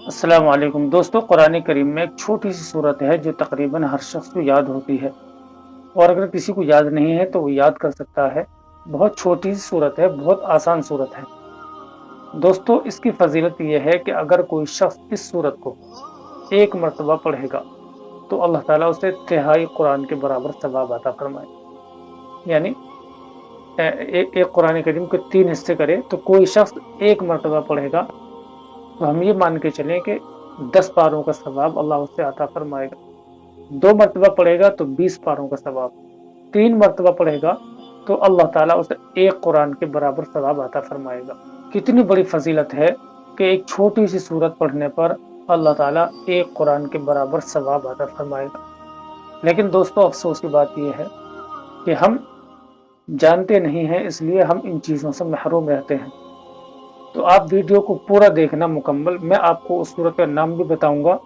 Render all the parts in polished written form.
السلام علیکم دوستو، قرآن کریم میں ایک چھوٹی سی صورت ہے جو تقریباً ہر شخص کو یاد ہوتی ہے، اور اگر کسی کو یاد نہیں ہے تو وہ یاد کر سکتا ہے۔ بہت چھوٹی سی صورت ہے، بہت آسان صورت ہے دوستو۔ اس کی فضیلت یہ ہے کہ اگر کوئی شخص اس صورت کو ایک مرتبہ پڑھے گا تو اللہ تعالیٰ اسے تہائی قرآن کے برابر ثواب عطا فرمائے۔ یعنی ایک قرآن کریم کے 3 حصے کرے تو کوئی شخص ایک مرتبہ پڑھے گا تو ہم یہ مان کے چلیں کہ 10 پاروں کا ثواب اللہ اس سے عطا فرمائے گا۔ 2 مرتبہ پڑھے گا تو 20 پاروں کا ثواب، 3 مرتبہ پڑھے گا تو اللہ تعالیٰ اسے ایک قرآن کے برابر ثواب عطا فرمائے گا۔ کتنی بڑی فضیلت ہے کہ ایک چھوٹی سی سورت پڑھنے پر اللہ تعالیٰ ایک قرآن کے برابر ثواب عطا فرمائے گا۔ لیکن دوستو، افسوس کی بات یہ ہے کہ ہم جانتے نہیں ہیں، اس لیے ہم ان چیزوں سے محروم رہتے ہیں۔ تو آپ ویڈیو کو پورا دیکھنا مکمل، میں آپ کو اس سورت کا نام بھی بتاؤں گا،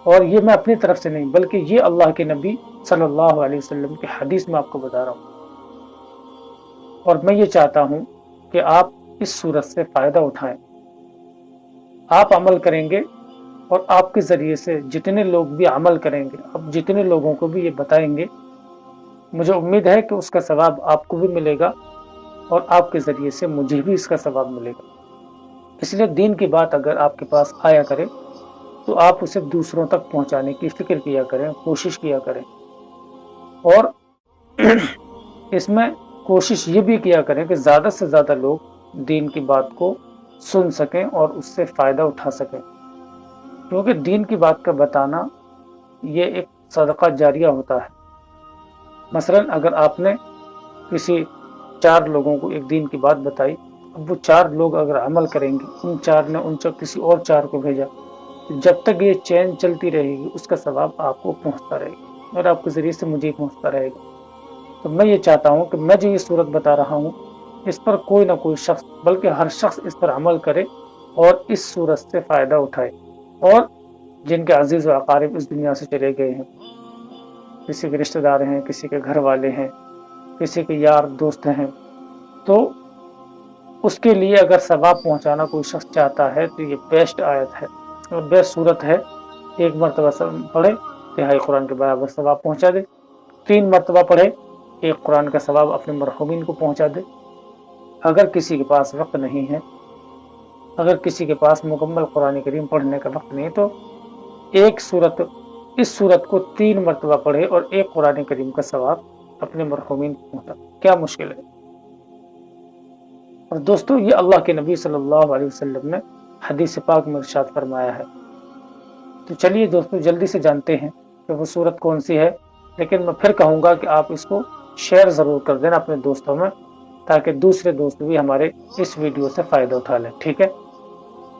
اور یہ میں اپنی طرف سے نہیں بلکہ یہ اللہ کے نبی صلی اللہ علیہ وسلم کی حدیث میں آپ کو بتا رہا ہوں، اور میں یہ چاہتا ہوں کہ آپ اس سورت سے فائدہ اٹھائیں۔ آپ عمل کریں گے اور آپ کے ذریعے سے جتنے لوگ بھی عمل کریں گے، اب جتنے لوگوں کو بھی یہ بتائیں گے، مجھے امید ہے کہ اس کا ثواب آپ کو بھی ملے گا اور آپ کے ذریعے سے مجھے بھی اس کا ثواب ملے گا۔ اس لیے دین کی بات اگر آپ کے پاس آیا کرے تو آپ اسے دوسروں تک پہنچانے کی فکر کیا کریں، کوشش کیا کریں، اور اس میں کوشش یہ بھی کیا کریں کہ زیادہ سے زیادہ لوگ دین کی بات کو سن سکیں اور اس سے فائدہ اٹھا سکیں، کیونکہ دین کی بات کا بتانا یہ ایک صدقہ جاریہ ہوتا ہے۔ مثلا اگر آپ نے کسی 4 لوگوں کو ایک دین کی بات بتائی، اب وہ 4 لوگ اگر عمل کریں گے، ان 4 نے ان کسی اور 4 کو بھیجا، جب تک یہ چین چلتی رہے گی اس کا ثواب آپ کو پہنچتا رہے گا اور آپ کے ذریعے سے مجھے پہنچتا رہے گا۔ تو میں یہ چاہتا ہوں کہ میں جو یہ صورت بتا رہا ہوں اس پر کوئی نہ کوئی شخص بلکہ ہر شخص اس پر عمل کرے اور اس صورت سے فائدہ اٹھائے، اور جن کے عزیز و اقارب اس دنیا سے چلے گئے ہیں، کسی کے رشتہ دار ہیں، کسی کے گھر والے ہیں، کسی کے یار دوست ہیں، تو اس کے لیے اگر ثواب پہنچانا کوئی شخص چاہتا ہے تو یہ بیسٹ آیت ہے اور بیسٹ صورت ہے۔ ایک مرتبہ پڑھے، تہائی قرآن کے برابر ثواب پہنچا دے، 3 مرتبہ پڑھے، ایک قرآن کا ثواب اپنے مرحومین کو پہنچا دے۔ اگر کسی کے پاس وقت نہیں ہے، اگر کسی کے پاس مکمل قرآن کریم پڑھنے کا وقت نہیں، تو اس صورت کو 3 مرتبہ پڑھے اور ایک قرآن کریم کا ثواب اپنے مرحومین کو پہنچا، کیا مشکل ہے؟ اور دوستو، یہ اللہ کے نبی صلی اللہ علیہ وسلم نے حدیث پاک میں ارشاد فرمایا ہے۔ تو چلیے دوستو، جلدی سے جانتے ہیں کہ وہ صورت کون سی ہے، لیکن میں پھر کہوں گا کہ آپ اس کو شیئر ضرور کر دینا اپنے دوستوں میں، تاکہ دوسرے دوست بھی ہمارے اس ویڈیو سے فائدہ اٹھا لیں، ٹھیک ہے؟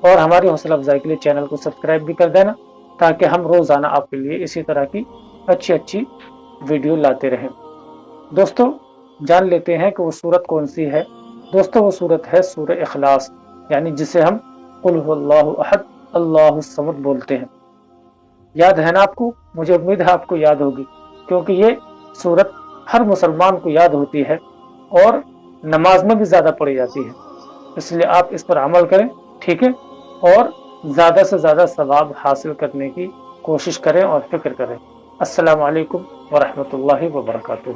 اور ہماری حوصلہ افزائی کے لیے چینل کو سبسکرائب بھی کر دینا، تاکہ ہم روزانہ آپ کے لیے اسی طرح کی اچھی ویڈیو لاتے رہیں۔ دوستو، جان لیتے ہیں کہ وہ صورت کون سی ہے۔ دوستو، وہ صورت ہے سورہ اخلاص، یعنی جسے ہم قل هو اللہ احد اللہ الصمد بولتے ہیں۔ یاد ہے نا آپ کو؟ مجھے امید ہے آپ کو یاد ہوگی، کیونکہ یہ صورت ہر مسلمان کو یاد ہوتی ہے اور نماز میں بھی زیادہ پڑھی جاتی ہے، اس لیے آپ اس پر عمل کریں، ٹھیک ہے؟ اور زیادہ سے زیادہ ثواب حاصل کرنے کی کوشش کریں اور فکر کریں۔ السلام علیکم ورحمۃ اللہ وبرکاتہ۔